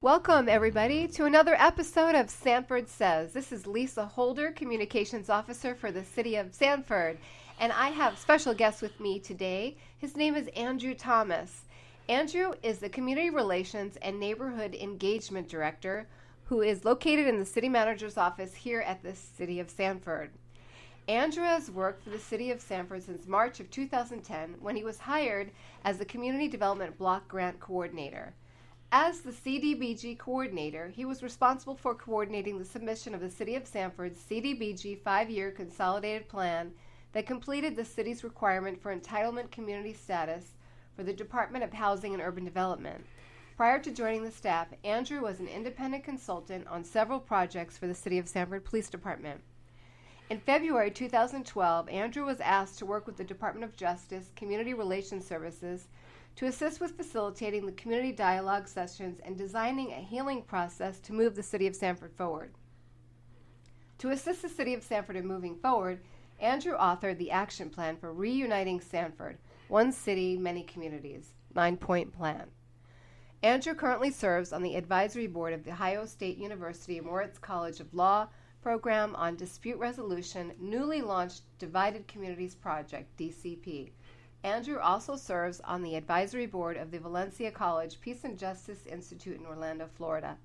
Welcome, everybody, to another episode of Sanford Says. This is Lisa Holder, Communications Officer for the City of Sanford, and I have special guests with me today. His name is Andrew Thomas. Andrew is the Community Relations and Neighborhood Engagement Director, who is located in the City Manager's office here at the City of Sanford. Andrew has worked for the City of Sanford since March of 2010, when he was hired as the Community Development Block Grant Coordinator. As the CDBG coordinator, he was responsible for coordinating the submission of the City of Sanford's CDBG 5-year consolidated plan that completed the city's requirement for entitlement community status for the Department of Housing and Urban Development. Prior to joining the staff, Andrew was an independent consultant on several projects for the City of Sanford Police Department. In February 2012, Andrew was asked to work with the Department of Justice Community Relations Services to assist with facilitating the community dialogue sessions and designing a healing process to move the City of Sanford forward. To assist the City of Sanford in moving forward, Andrew authored the Action Plan for Reuniting Sanford, One City, Many Communities, 9-point plan. Andrew currently serves on the advisory board of the Ohio State University Moritz College of Law program on dispute resolution, newly launched Divided Communities Project, DCP. Andrew also serves on the advisory board of the Valencia College Peace and Justice Institute in Orlando, Florida.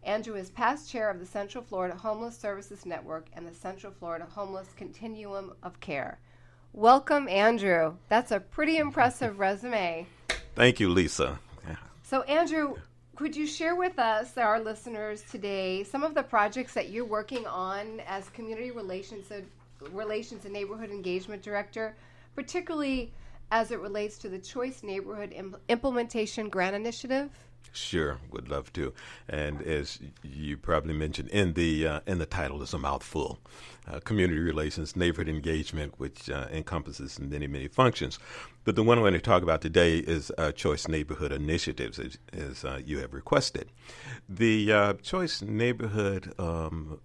Andrew is past chair of the Central Florida Homeless Services Network and the Central Florida Homeless Continuum of Care. Welcome, Andrew. That's a pretty impressive resume. Thank you, Lisa. So, Andrew, could you share with us, our listeners today, some of the projects that you're working on as Community Relations and Neighborhood Engagement Director, particularly as it relates to the Choice Neighborhood Implementation Grant Initiative? Sure, would love to. And as you probably mentioned in the title, is a mouthful. Community Relations, Neighborhood Engagement, which encompasses many, many functions. But the one I want to talk about today is Choice Neighborhood Initiatives, as you have requested. The Choice Neighborhood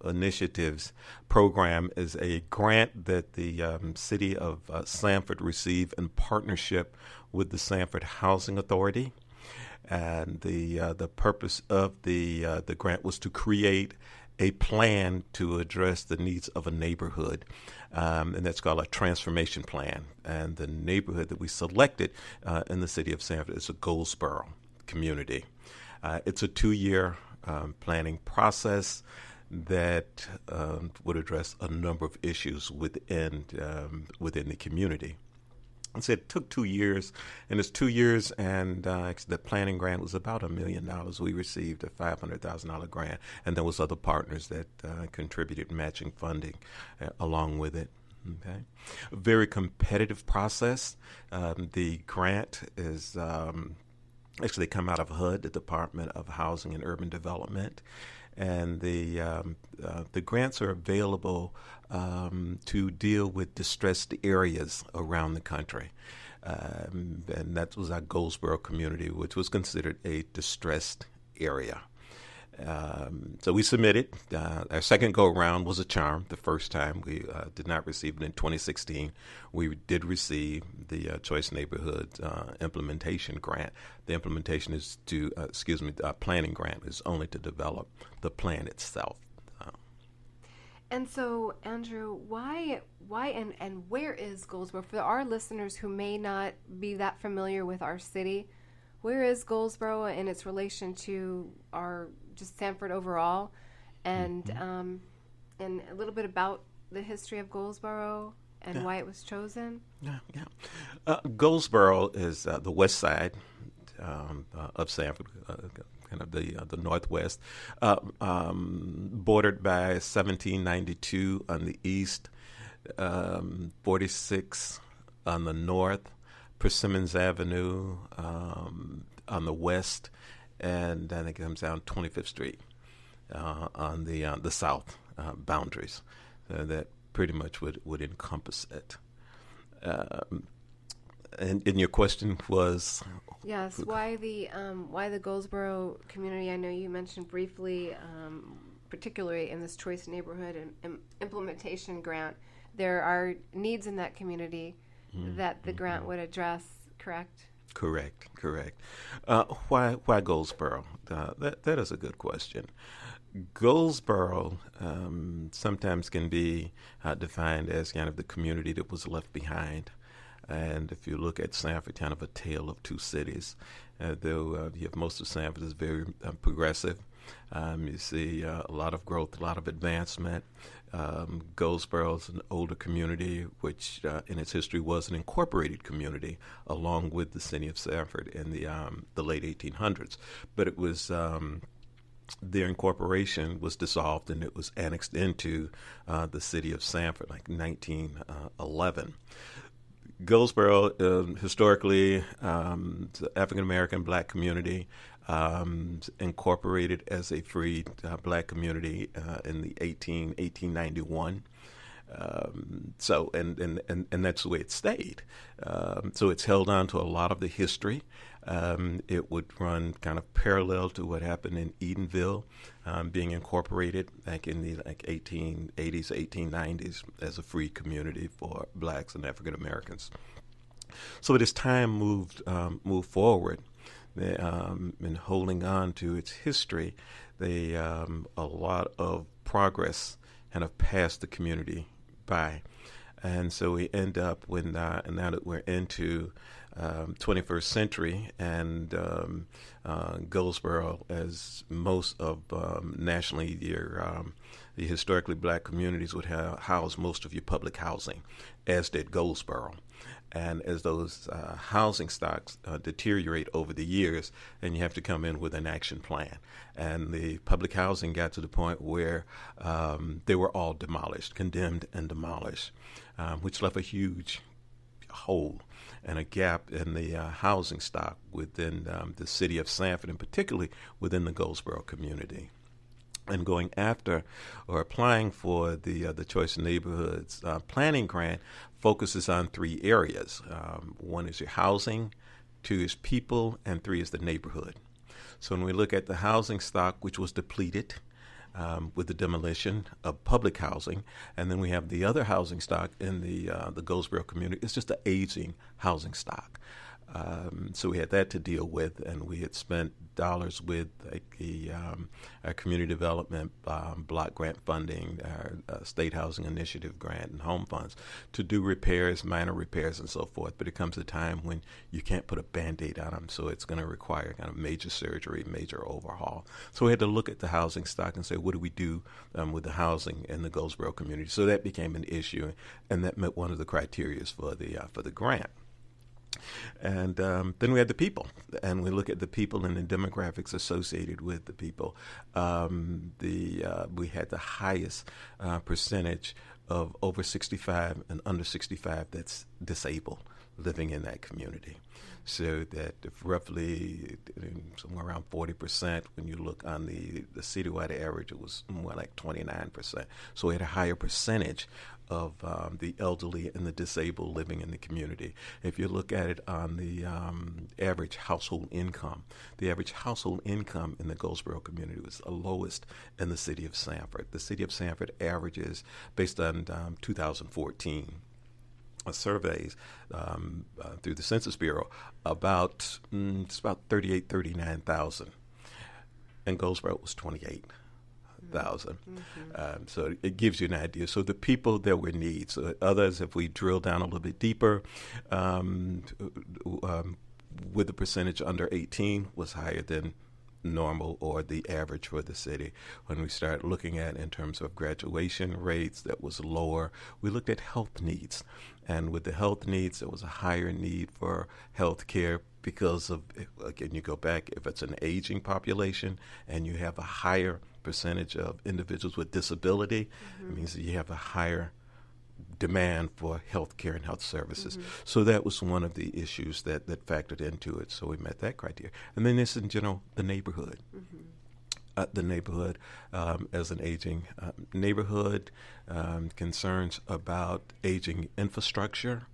Initiatives program is a grant that the City of Sanford received in partnership with the Sanford Housing Authority. And the purpose of the grant was to create a plan to address the needs of a neighborhood, and that's called a transformation plan. And the neighborhood that we selected in the City of Sanford is a Goldsboro community. It's a 2-year planning process that would address a number of issues within the community. And so it took 2 years, and it's 2 years, and the planning grant was about $1 million. We received a $500,000 grant, and there was other partners that contributed matching funding along with it. Okay, a very competitive process. The grant is actually come out of HUD, the Department of Housing and Urban Development. And the grants are available to deal with distressed areas around the country. And that was our Goldsboro community, which was considered a distressed area. So we submitted. Our second go-around was a charm. The first time we did not receive it in 2016. We did receive the Choice Neighborhood Implementation Grant. The implementation is the planning grant is only to develop the plan itself. And so, Andrew, why and where is Goldsboro? For our listeners who may not be that familiar with our city, where is Goldsboro in its relation to our just Sanford overall, and and a little bit about the history of Goldsboro and why it was chosen? Goldsboro is the west side of Sanford, kind of the northwest, bordered by 1792 on the east, 46 on the north, Persimmons Avenue on the west, and then it comes down 25th Street on the south boundaries. So that pretty much would encompass it. And your question was? Yes, why the Goldsboro community? I know you mentioned briefly, particularly in this Choice Neighborhood and Implementation Grant, there are needs in that community that the grant would address, correct? Correct. Why Goldsboro? That is a good question. Goldsboro sometimes can be defined as kind of the community that was left behind. And if you look at Sanford, kind of a tale of two cities, though you have most of Sanford is very progressive. You see a lot of growth, a lot of advancement. Goldsboro is an older community, which in its history was an incorporated community, along with the city of Sanford in the late 1800s. But it was their incorporation was dissolved and it was annexed into the city of Sanford, like 1911. Goldsboro, historically, the African American black community, incorporated as a free black community in the 1891. So and that's the way it stayed. So it's held on to a lot of the history. It would run kind of parallel to what happened in Edenville, being incorporated back in the 1880s, 1890s as a free community for blacks and African Americans. So as time moved forward, in holding on to its history, a lot of progress kind of passed the community by. And so we end up when now that we're into 21st century, and Goldsboro, as most of nationally the historically black communities would house most of your public housing, as did Goldsboro. And as those housing stocks deteriorate over the years, then you have to come in with an action plan. And the public housing got to the point where they were all demolished, condemned and demolished, which left a huge hole and a gap in the housing stock within the city of Sanford, and particularly within the Goldsboro community. And going after or applying for the Choice Neighborhoods planning grant focuses on three areas. One is your housing, two is people, and three is the neighborhood. So when we look at the housing stock, which was depleted with the demolition of public housing, and then we have the other housing stock in the Goldsboro community, it's just an aging housing stock. So we had that to deal with, and we had spent dollars with our community development block grant funding, our state housing initiative grant, and home funds to do repairs, minor repairs, and so forth. But it comes a time when you can't put a Band-Aid on them, so it's going to require kind of major surgery, major overhaul. So we had to look at the housing stock and say, what do we do with the housing in the Goldsboro community? So that became an issue, and that met one of the criteria for the grant. And then we had the people, and we look at the people and the demographics associated with the people. We had the highest percentage of over 65 and under 65 that's disabled living in that community. So that if roughly somewhere around 40%, when you look on the citywide average, it was more like 29%. So we had a higher percentage of the elderly and the disabled living in the community. If you look at it on the average household income, the average household income in the Goldsboro community was the lowest in the city of Sanford. The city of Sanford averages, based on 2014 surveys through the Census Bureau, about 39,000, and Goldsboro was 28,000. Mm-hmm. So it gives you an idea. So the people that were needs. So others, if we drill down a little bit deeper, with the percentage under 18 was higher than normal or the average for the city. When we start looking at in terms of graduation rates, that was lower. We looked at health needs, and with the health needs, there was a higher need for health care because of, again, you go back, if it's an aging population and you have a higher percentage of individuals with disability, it means that you have a higher demand for health care and health services. So that was one of the issues that factored into it. So we met that criteria. And then this, in general, the neighborhood. The neighborhood as an aging neighborhood, concerns about aging infrastructure,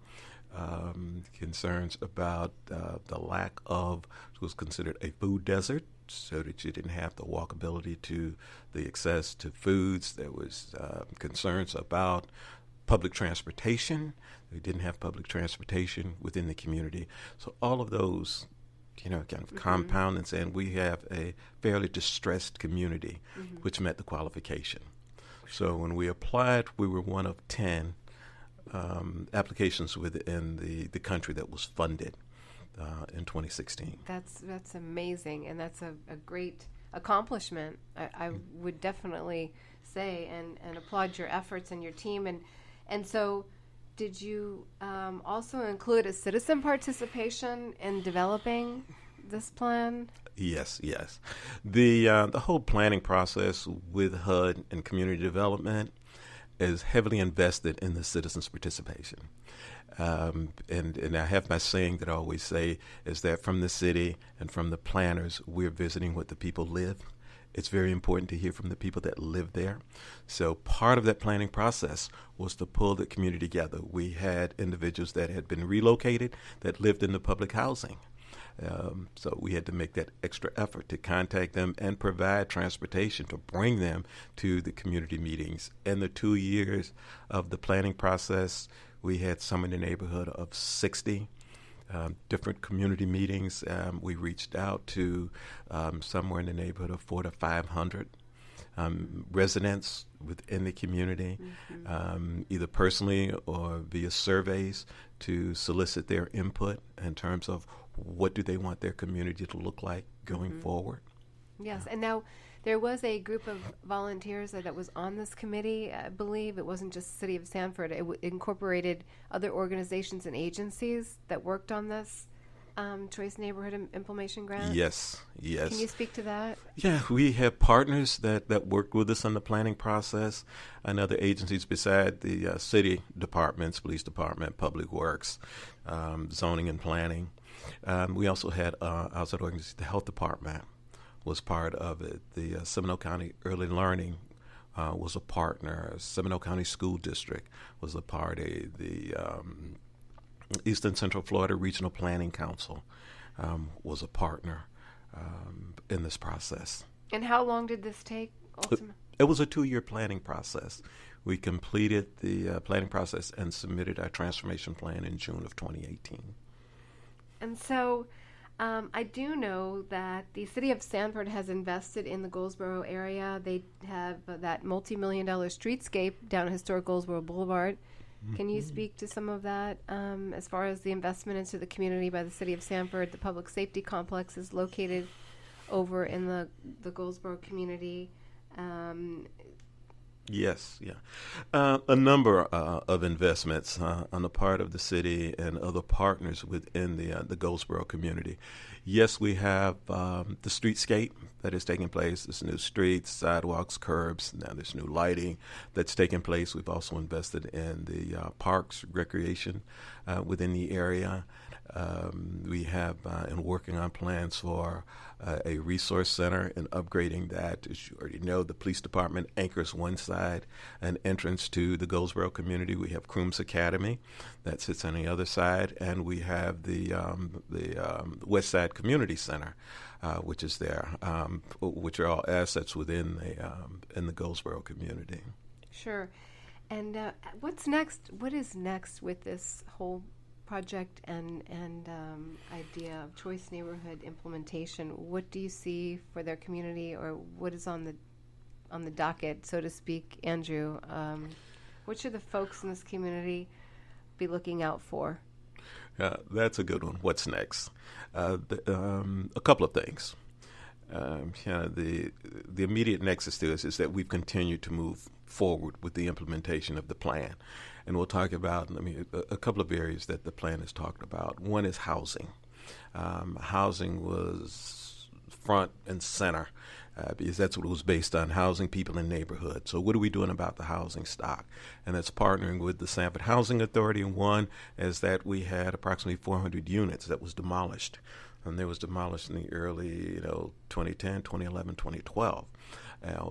concerns about the lack of what was considered a food desert, so that you didn't have the walkability to the access to foods. There was concerns about public transportation. We didn't have public transportation within the community. So all of those, kind of compound and saying we have a fairly distressed community, which met the qualification. So when we applied, we were one of 10 applications within the country that was funded in 2016. That's amazing, and that's a great accomplishment. I would definitely say and applaud your efforts and your team. And so did you also include a citizen participation in developing this plan? Yes. The whole planning process with HUD and community development is heavily invested in the citizens' participation. And I have my saying that I always say is that from the city and from the planners, we're visiting what the people live. It's very important to hear from the people that live there. So part of that planning process was to pull the community together. We had individuals that had been relocated that lived in the public housing. So we had to make that extra effort to contact them and provide transportation to bring them to the community meetings. In the 2 years of the planning process, we had some in the neighborhood of 60 different community meetings. We reached out to somewhere in the neighborhood of 400 to 500 residents within the community, either personally or via surveys, to solicit their input in terms of what do they want their community to look like going forward. Yes, and now there was a group of volunteers that was on this committee, I believe. It wasn't just the City of Sanford. It incorporated other organizations and agencies that worked on this Choice Neighborhood Implementation Grant. Yes. Can you speak to that? Yeah, we have partners that worked with us on the planning process and other agencies beside the city departments, police department, public works, zoning and planning. We also had outside organizations. The health department was part of it. The Seminole County Early Learning was a partner. Seminole County School District was a party. The Eastern Central Florida Regional Planning Council was a partner in this process. And how long did this take ultimately? It was a 2-year planning process. We completed the planning process and submitted our transformation plan in June of 2018. And so I do know that the City of Sanford has invested in the Goldsboro area. They have that multi-million-dollar streetscape down Historic Goldsboro Boulevard. Can you speak to some of that as far as the investment into the community by the City of Sanford? The public safety complex is located over in the Goldsboro community. Yes. A number of investments on the part of the city and other partners within the Goldsboro community. Yes, we have the streetscape that is taking place. There's new streets, sidewalks, curbs. Now there's new lighting that's taking place. We've also invested in the parks, recreation within the area. We have and working on plans for a resource center and upgrading that. As you already know, the police department anchors one side, an entrance to the Goldsboro community. We have Crooms Academy that sits on the other side, and we have the West Side Community Center, which is there, which are all assets within in the Goldsboro community. Sure. And what's next? What is next with this whole project and idea of Choice Neighborhood implementation? What do you see for their community, or what is on the docket, so to speak, Andrew? What should the folks in this community be looking out for? That's a good one. What's next? A couple of things. The immediate nexus to us is that we've continued to move forward with the implementation of the plan. And we'll talk about a couple of areas that the plan has talked about. One is housing. Housing was front and center because that's what it was based on, housing people in neighborhoods. So what are we doing about the housing stock? And that's partnering with the Sanford Housing Authority. And one is that we had approximately 400 units that was demolished. And they was demolished in the early 2010, 2011, 2012.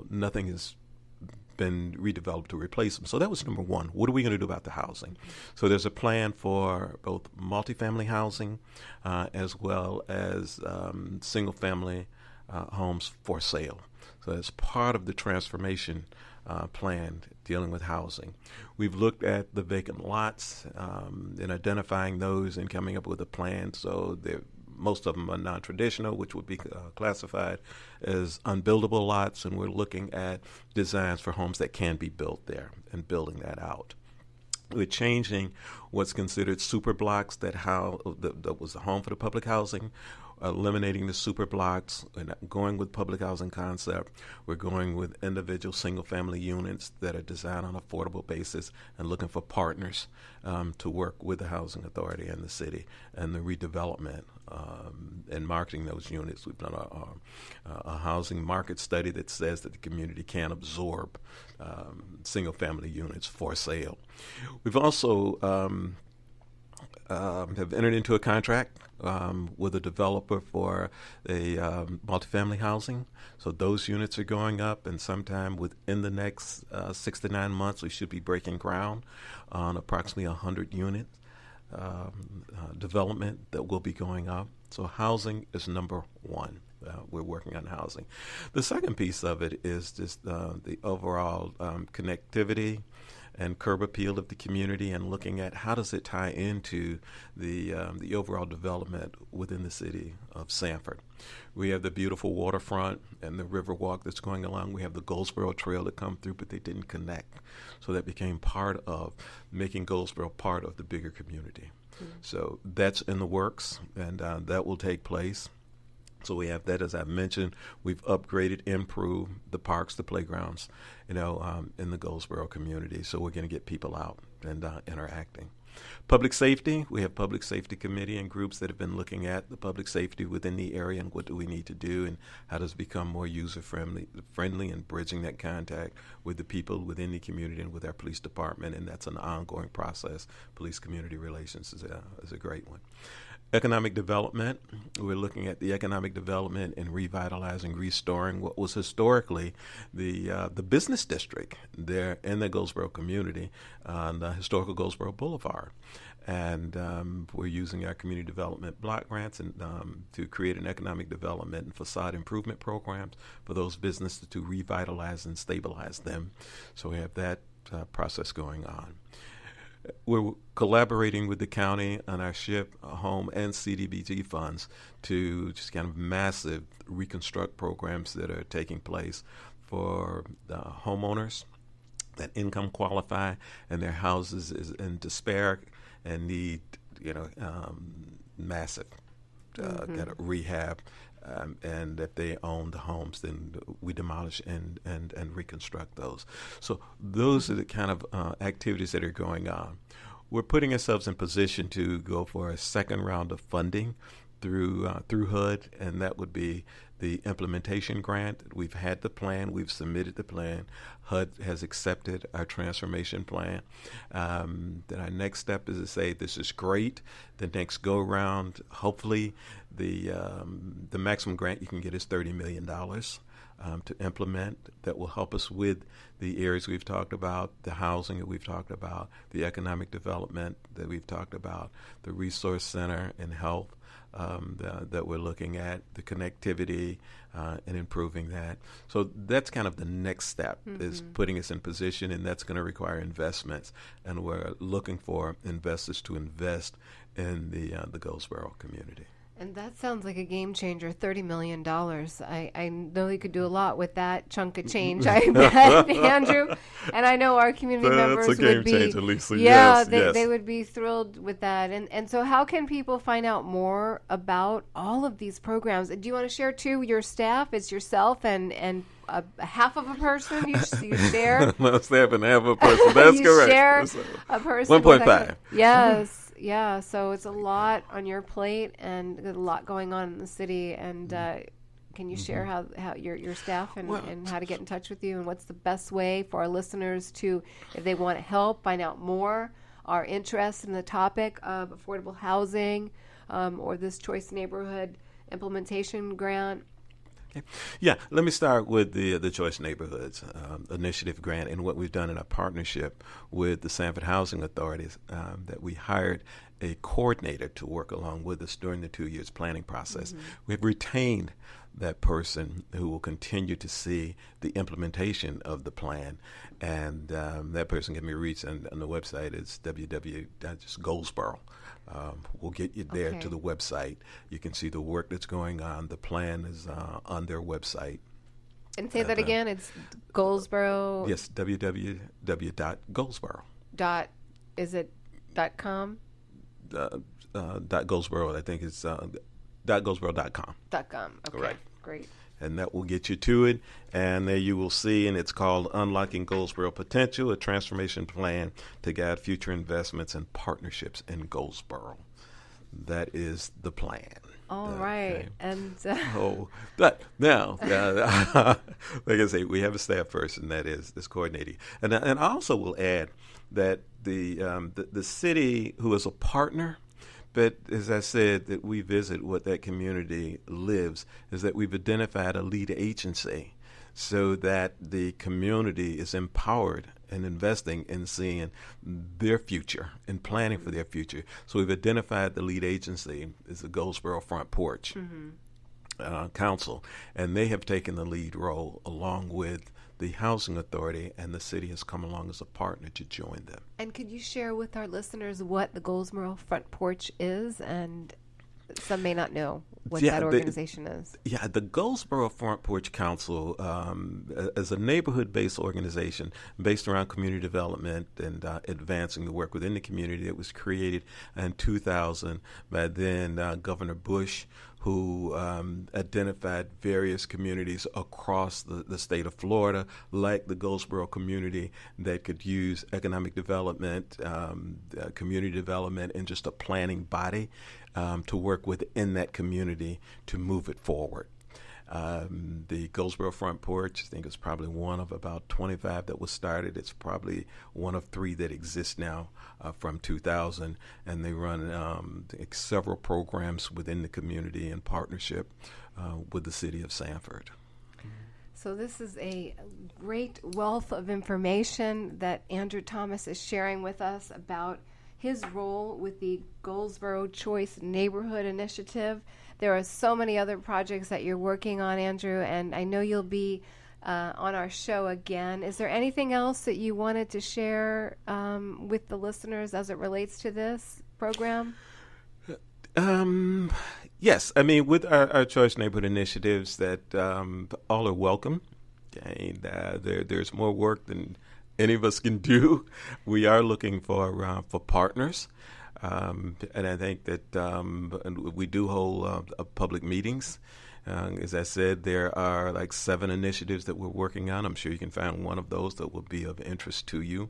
Nothing has been redeveloped to replace them. So that was number one. What are we going to do about the housing? So there's a plan for both multifamily housing as well as single-family homes for sale. So as part of the transformation plan dealing with housing. We've looked at the vacant lots and identifying those and coming up with a plan. So most of them are non-traditional, which would be classified as unbuildable lots, and we're looking at designs for homes that can be built there and building that out. We're changing what's considered super blocks that was a home for the public housing, eliminating the super blocks and going with public housing concept. We're going with individual single-family units that are designed on an affordable basis and looking for partners to work with the housing authority and the city and the redevelopment and marketing those units. We've done a housing market study that says that the community can absorb single-family units for sale. We've also have entered into a contract with a developer for a multifamily housing. So those units are going up, and sometime within the next 6 to 9 months, we should be breaking ground on approximately 100 units development that will be going up. So housing is number one. We're working on housing. The second piece of it is just the overall connectivity and curb appeal of the community, and looking at how does it tie into the overall development within the city of Sanford. We have the beautiful waterfront and the river walk that's going along. We have the Goldsboro trail that come through, but they didn't connect. So that became part of making Goldsboro part of the bigger community. Mm-hmm. So that's in the works, and that will take place. So we have that, as I mentioned. We've upgraded, improved the parks, the playgrounds, in the Goldsboro community. So we're going to get people out and interacting. Public safety, we have public safety committee and groups that have been looking at the public safety within the area and what do we need to do and how does it become more user-friendly and bridging that contact with the people within the community and with our police department, and that's an ongoing process. Police-community relations is a great one. Economic development, we're looking at the economic development and revitalizing, restoring what was historically the business district there in the Goldsboro community on the historical Goldsboro Boulevard. And we're using our community development block grants and to create an economic development and facade improvement programs for those businesses to revitalize and stabilize them. So we have that process going on. We're collaborating with the county on our SHIP, home, and CDBG funds to just kind of massive reconstruct programs that are taking place for the homeowners that income qualify and their houses is in despair and need, massive kind of rehab. And if they own the homes, then we demolish and reconstruct those. So those are the kind of activities that are going on. We're putting ourselves in position to go for a second round of funding through HUD, and that would be the implementation grant. We've had the plan. We've submitted the plan. HUD has accepted our transformation plan. Then our next step is to say, this is great. The next go-around, hopefully, the maximum grant you can get is $30 million to implement. That will help us with the areas we've talked about, the housing that we've talked about, the economic development that we've talked about, the resource center and health that we're looking at, the connectivity and improving that. So that's kind of the next step, is putting us in position, and that's going to require investments. And we're looking for investors to invest in the Goldsboro community. And that sounds like a game changer, $30 million. I know you could do a lot with that chunk of change, I bet, Andrew. And I know our community members would be. That's a game changer, Lisa. Yeah, yes, they would be thrilled with that. And so how can people find out more about all of these programs? Do you want to share, too, your staff? It's yourself and a half of a person? You share? No, staff and half of a person. That's you correct. Share a person. 1.5. Yes. Yeah, so it's a lot on your plate and there's a lot going on in the city. And can you share how your staff and how to get in touch with you and what's the best way for our listeners to, if they want to help, find out more, are interested in the topic of affordable housing or this choice neighborhood implementation grant? Yeah, let me start with the Choice Neighborhoods Initiative grant and what we've done in our partnership with the Sanford Housing Authorities, that we hired a coordinator to work along with us during the 2 years planning process. We have retained that person who will continue to see the implementation of the plan. And that person can be reached on the website. It's Goldsboro. We'll get you there to the website. You can see the work that's going on. The plan is on their website. And say that again. It's Goldsboro. Yes, www.goldsboro. Is it .com? Goldsboro, I think it's .goldsboro.com. .com. Okay, right. Great. And that will get you to it. And there you will see, and it's called Unlocking Goldsboro Potential, a transformation plan to guide future investments and partnerships in Goldsboro. That is the plan. All right. Okay. And but now, like I say, we have a staff person that is coordinating. And I also will add that the city, who is a partner, but as I said, that we visit what that community lives, is that we've identified a lead agency so that the community is empowered and investing in seeing their future and planning for their future. So we've identified the lead agency is the Goldsboro Front Porch Council, and they have taken the lead role along with the Housing Authority, and the city has come along as a partner to join them. And could you share with our listeners what the Goldsboro Front Porch is? And some may not know what that organization is. Yeah, the Goldsboro Front Porch Council is a neighborhood-based organization based around community development and advancing the work within the community. It was created in 2000 by then Governor Bush, who identified various communities across the state of Florida, like the Goldsboro community, that could use economic development, community development, and just a planning body to work within that community to move it forward. The Goldsboro Front Porch, I think, is probably one of about 25 that was started. It's probably one of 3 that exist now from 2000, and they run several programs within the community in partnership with the city of Sanford. So this is a great wealth of information that Andrew Thomas is sharing with us about his role with the Goldsboro Choice Neighborhood Initiative. There are so many other projects that you're working on, Andrew, and I know you'll be on our show again. Is there anything else that you wanted to share with the listeners as it relates to this program? Yes. I mean, with our Choice Neighborhood Initiatives, that all are welcome. And there's more work than any of us can do. We are looking for partners. And I think that we do hold public meetings. As I said, there are like 7 initiatives that we're working on. I'm sure you can find one of those that will be of interest to you.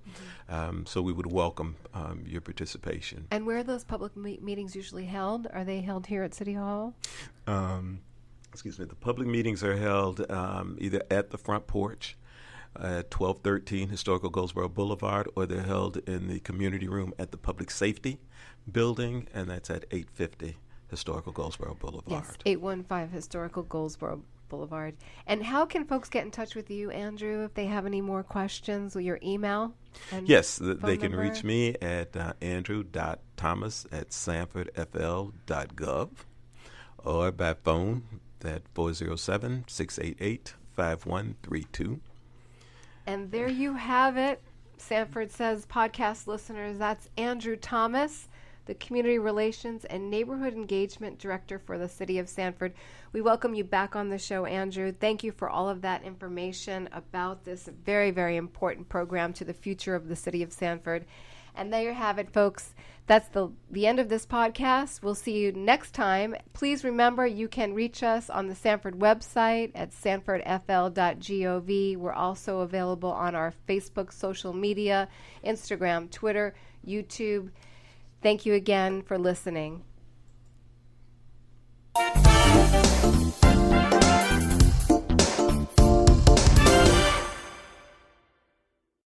So we would welcome your participation. And where are those public meetings usually held? Are they held here at City Hall? The public meetings are held either at the Front Porch at 1213 Historical Goldsboro Boulevard, or they're held in the community room at the Public Safety Building, and that's at 850 Historical Goldsboro Boulevard. Yes, 815 Historical Goldsboro Boulevard. And how can folks get in touch with you, Andrew, if they have any more questions, with your email? Yes, they can reach me at andrew.thomas@sanfordfl.gov, or by phone at 407-688-5132. And there you have it. Sanford Says podcast listeners, that's Andrew Thomas, the Community Relations and Neighborhood Engagement Director for the City of Sanford. We welcome you back on the show, Andrew. Thank you for all of that information about this very, very important program to the future of the City of Sanford. And there you have it, folks. That's the end of this podcast. We'll see you next time. Please remember, you can reach us on the Sanford website at sanfordfl.gov. We're also available on our Facebook, social media, Instagram, Twitter, YouTube. Thank you again for listening.